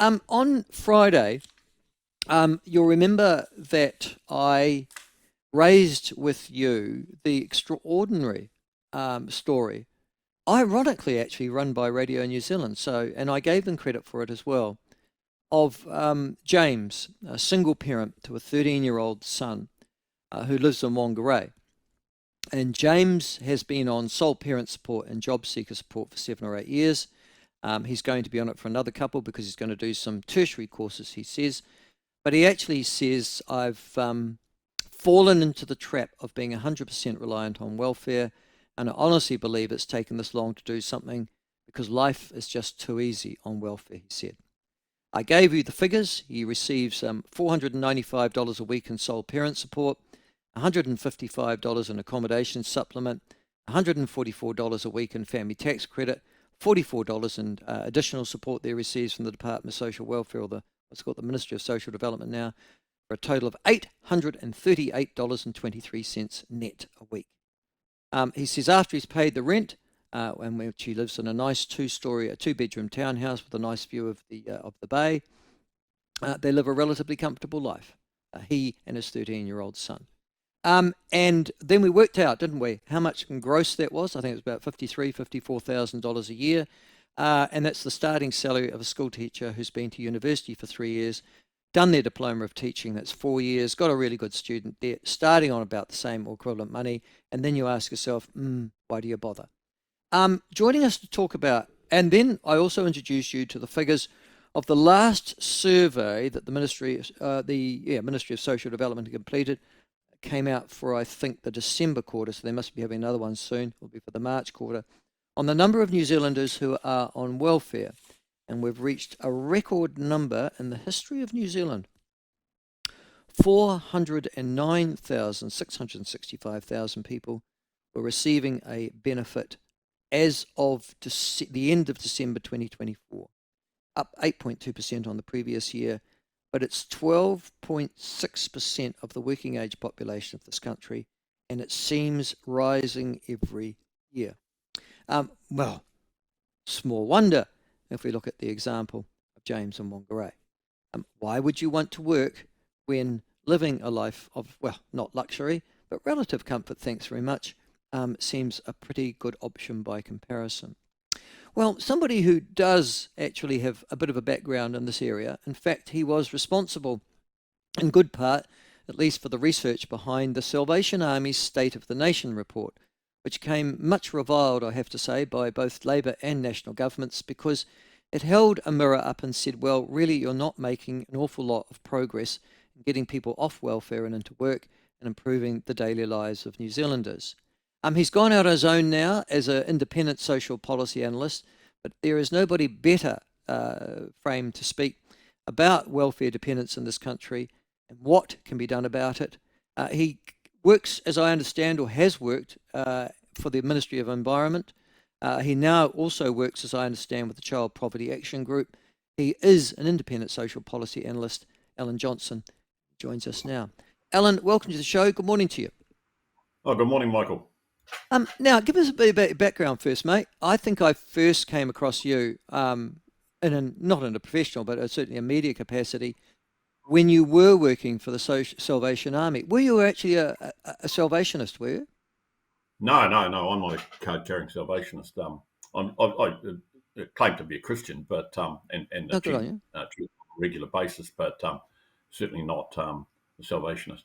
On Friday, you'll remember that I raised with you the extraordinary story, ironically actually run by Radio New Zealand, and I gave them credit for it as well, of James, a single parent to a 13-year-old son who lives in Whangarei. And James has been on sole parent support and job seeker support for 7 or 8 years. He's going to be on it for another couple because he's going to do some tertiary courses, he says. But he actually says, I've fallen into the trap of being 100% reliant on welfare, and I honestly believe it's taken this long to do something because life is just too easy on welfare, he said. I gave you the figures. He receives $495 a week in sole parent support, $155 in accommodation supplement, $144 a week in family tax credit, $44 in additional support that he receives from the Department of Social Welfare, or what's called the Ministry of Social Development now, for a total of $838.23 net a week. He says after he's paid the rent, and which he lives in a nice two-bedroom townhouse with a nice view of the bay, they live a relatively comfortable life, he and his 13-year-old son. And then we worked out, didn't we, how much in gross that was? I think it was about $54,000 a year. And that's the starting salary of a school teacher who's been to university for 3 years, done their diploma of teaching, that's 4 years, got a really good student debt, starting on about the same or equivalent money. And then you ask yourself, why do you bother? Joining us to talk about, and then I also introduced you to the figures of the last survey that the Ministry of Social Development completed. Came out for, I think, the December quarter, so they must be having another one soon. It'll be for the March quarter, on the number of New Zealanders who are on welfare. And we've reached a record number in the history of New Zealand. 409,665 people were receiving a benefit as of the end of December 2024, up 8.2% on the previous year, but it's 12.6% of the working age population of this country, and it seems rising every year. Well, small wonder if we look at the example of James and Whangarei. Why would you want to work when living a life of, well, not luxury, but relative comfort, thanks very much, seems a pretty good option by comparison? Well, somebody who does actually have a bit of a background in this area, in fact, he was responsible in good part, at least for the research behind the Salvation Army's State of the Nation report, which came much reviled, I have to say, by both Labour and national governments, because it held a mirror up and said, well, really, you're not making an awful lot of progress in getting people off welfare and into work and improving the daily lives of New Zealanders. He's gone out on his own now as an independent social policy analyst, but there is nobody better framed to speak about welfare dependence in this country and what can be done about it. He works, as I understand, or has worked for the Ministry of Environment. He now also works, as I understand, with the Child Poverty Action Group. He is an independent social policy analyst. Alan Johnson joins us now. Alan, welcome to the show. Good morning to you. Oh, good morning, Michael. Now, give us a bit of background first, mate. I think I first came across you not in a professional, but certainly a media capacity, when you were working for the Salvation Army. Were you actually a Salvationist, were you? No, I'm not a card-carrying Salvationist. I claim to be a Christian, but and Good on you. On a regular basis, but certainly not a Salvationist.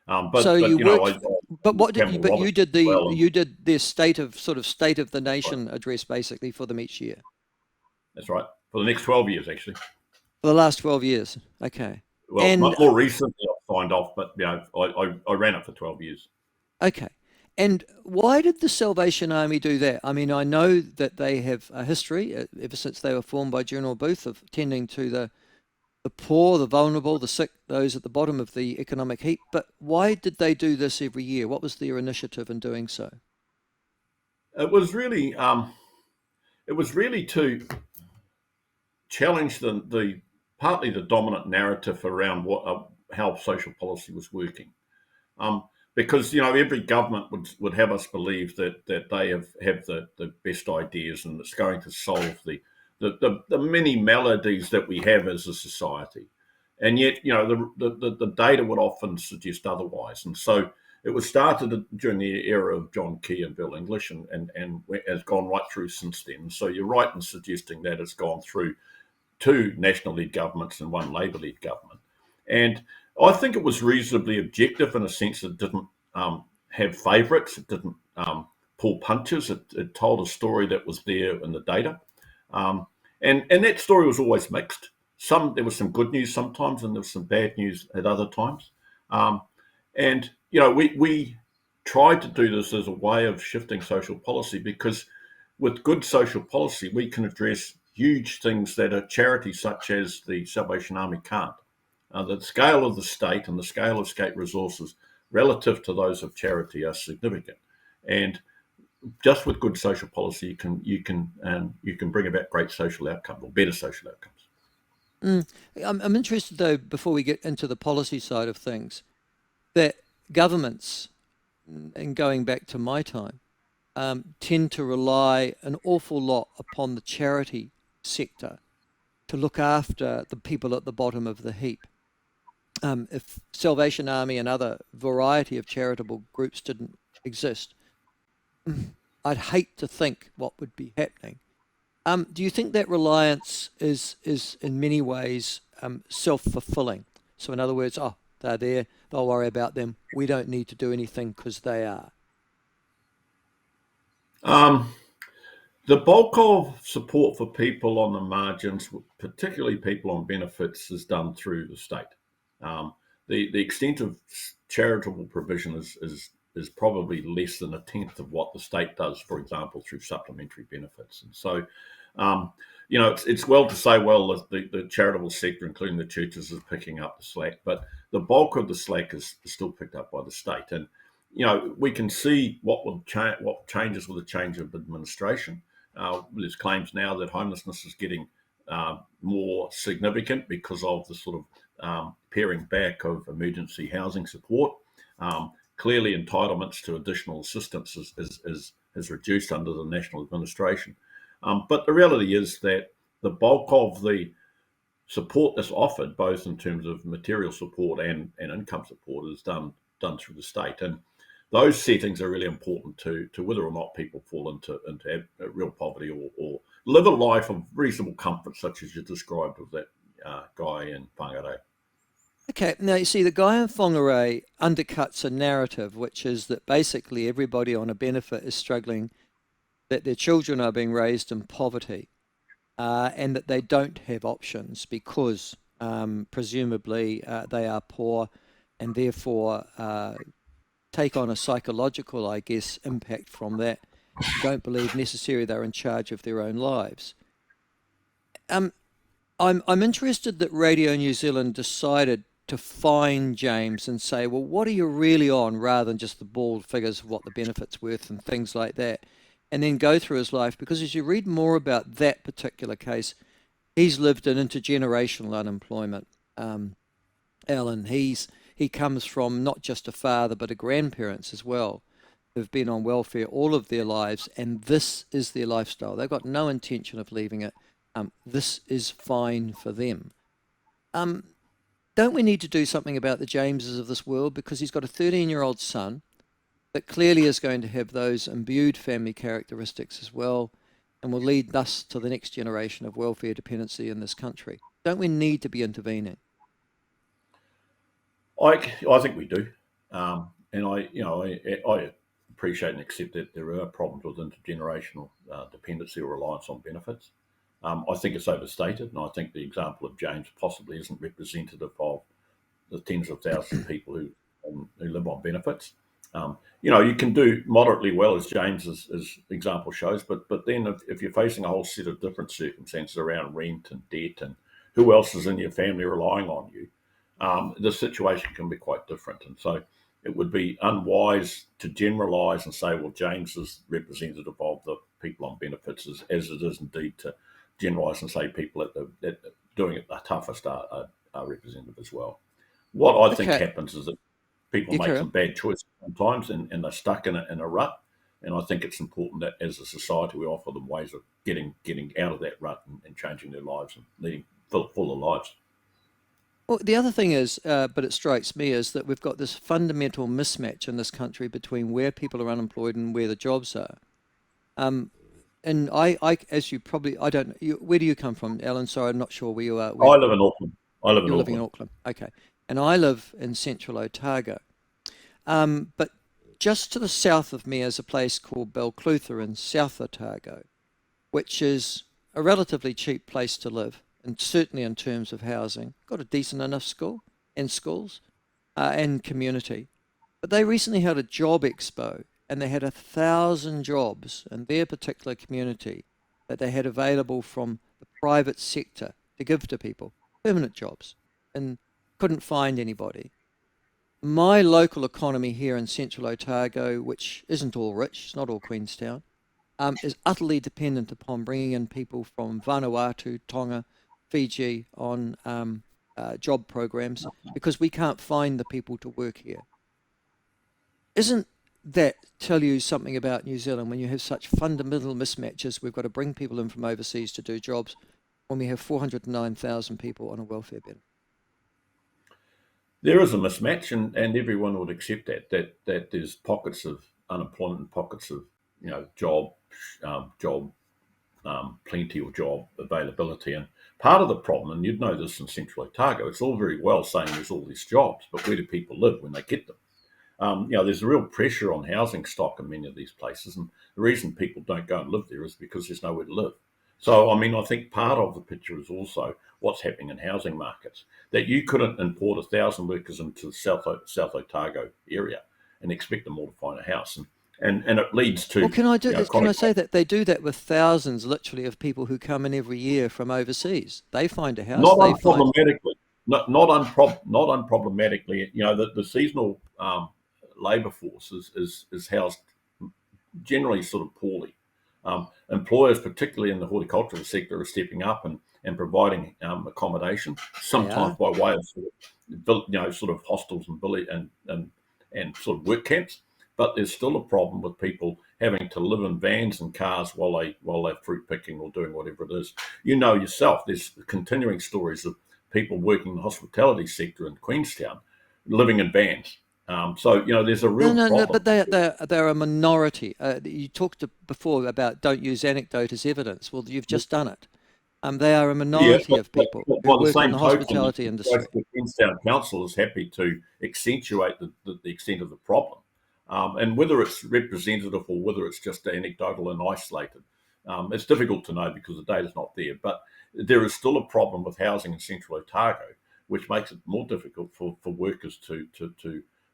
But you did their state of the nation address basically for them each year. That's right. For the next 12 years, actually. For the last 12 years, okay. Well, and more recently I signed off, but I ran it for 12 years. Okay. And why did the Salvation Army do that? I mean, I know that they have a history ever since they were formed by General Booth of tending to the poor, the vulnerable, the sick, those at the bottom of the economic heap. But why did they do this every year? What was their initiative in doing so? It was really to challenge the partly the dominant narrative around how social policy was working. Because every government would have us believe that they have the best ideas and it's going to solve the the many melodies that we have as a society. And yet, the data would often suggest otherwise. And so it was started during the era of John Key and Bill English, and has gone right through since then. So you're right in suggesting that it's gone through two national-led governments and one Labor-led government. And I think it was reasonably objective in a sense. It didn't have favourites. It didn't pull punches. It told a story that was there in the data. And that story was always mixed. There was some good news sometimes, and there was some bad news at other times. And we tried to do this as a way of shifting social policy, because with good social policy, we can address huge things that a charity such as the Salvation Army can't. The scale of the state and the scale of state resources relative to those of charity are significant. And just with good social policy, you can bring about great social outcomes, or better social outcomes. I'm interested, though, before we get into the policy side of things, that governments, and going back to my time, tend to rely an awful lot upon the charity sector to look after the people at the bottom of the heap. If Salvation Army and other variety of charitable groups didn't exist, I'd hate to think what would be happening. Do you think that reliance is in many ways self-fulfilling? So in other words, they're there, they'll worry about them. We don't need to do anything because they are. The bulk of support for people on the margins, particularly people on benefits, is done through the state. The extent of charitable provision is probably less than a tenth of what the state does, for example, through supplementary benefits. And so, it's well to say, the charitable sector, including the churches, is picking up the slack, but the bulk of the slack is still picked up by the state. And we can see what changes with the change of administration. There's claims now that homelessness is getting more significant because of the sort of paring back of emergency housing support. Clearly, entitlements to additional assistance is reduced under the national administration. But the reality is that the bulk of the support that's offered, both in terms of material support and income support, is done through the state. And those settings are really important to whether or not people fall into real poverty or live a life of reasonable comfort, such as you described with that guy in Whangarei. Okay, now you see the guy in Whangarei undercuts a narrative, which is that basically everybody on a benefit is struggling, that their children are being raised in poverty, and that they don't have options because presumably they are poor and therefore take on a psychological, I guess, impact from that. Don't believe necessarily they're in charge of their own lives. I'm interested that Radio New Zealand decided to fine James and say, well, what are you really on, rather than just the bald figures of what the benefit's worth and things like that, and then go through his life. Because as you read more about that particular case, he's lived in intergenerational unemployment. Alan, he comes from not just a father but a grandparents as well, who've been on welfare all of their lives, and this is their lifestyle. They've got no intention of leaving it. This is fine for them. Don't we need to do something about the Jameses of this world? Because he's got a 13-year-old son that clearly is going to have those imbued family characteristics as well, and will lead thus to the next generation of welfare dependency in this country. Don't we need to be intervening? I think we do, and I appreciate and accept that there are problems with intergenerational dependency or reliance on benefits. I think it's overstated, and I think the example of James possibly isn't representative of the tens of thousands of people who live on benefits. You can do moderately well, as James's example shows, but then if you're facing a whole set of different circumstances around rent and debt and who else is in your family relying on you, the situation can be quite different. And so it would be unwise to generalise and say, well, James is representative of the people on benefits, as it is indeed to generalise and say people that doing it the toughest are representative as well. What I think happens is that people make some bad choices sometimes, and they're stuck in a rut. And I think it's important that as a society we offer them ways of getting out of that rut and changing their lives and leading fuller lives. Well, the other thing is, but it strikes me, is that we've got this fundamental mismatch in this country between where people are unemployed and where the jobs are. Um, and as you probably, I don't, where do you come from, Alan? Sorry, I'm not sure where you are. I live in Auckland. I live in You're living in Auckland. Auckland. Okay. And I live in central Otago. But just to the south of me is a place called Belclutha in South Otago, which is a relatively cheap place to live, and certainly in terms of housing. Got a decent enough school and schools and community. But they recently held a job expo, and they had 1,000 jobs in their particular community that they had available from the private sector to give to people, permanent jobs, and couldn't find anybody. My local economy here in central Otago, which isn't all rich, it's not all Queenstown, is utterly dependent upon bringing in people from Vanuatu, Tonga, Fiji on job programs because we can't find the people to work here. Isn't that tell you something about New Zealand when you have such fundamental mismatches? We've got to bring people in from overseas to do jobs when we have 409,000 people on a welfare benefit. There is a mismatch, and everyone would accept that there's pockets of unemployment and pockets of job plenty or job availability. And part of the problem, and you'd know this in Central Otago, it's all very well saying there's all these jobs, but where do people live when they get them? There's a real pressure on housing stock in many of these places, and the reason people don't go and live there is because there's nowhere to live. So, I think part of the picture is also what's happening in housing markets. That you couldn't import 1,000 workers into the South Otago area and expect them all to find a house, and it leads to. Well, can I say that they do that with thousands, literally, of people who come in every year from overseas? They find a house. Not They find. unproblematically, not unproblematically. The seasonal labour force is housed generally sort of poorly. Employers, particularly in the horticultural sector, are stepping up and providing accommodation, sometimes by way of sort of hostels and sort of work camps. But there's still a problem with people having to live in vans and cars while they're fruit picking or doing whatever it is. You know yourself, there's continuing stories of people working in the hospitality sector in Queenstown living in vans. There's a real No, problem. but they're a minority. You talked before about don't use anecdote as evidence. Well, you've just done it. They are a Yeah, minority of people but who by the work in same the token, hospitality industry. the Queenstown Council is happy to accentuate the extent of the problem. And whether it's representative or whether it's just anecdotal and isolated, it's difficult to know because the data's not there. But there is still a problem with housing in Central Otago, which makes it more difficult for workers to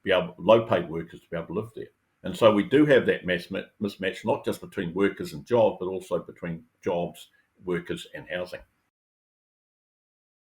be able, low-paid workers to be able to live there. And so we do have that mismatch, not just between workers and jobs, but also between jobs, workers, and housing.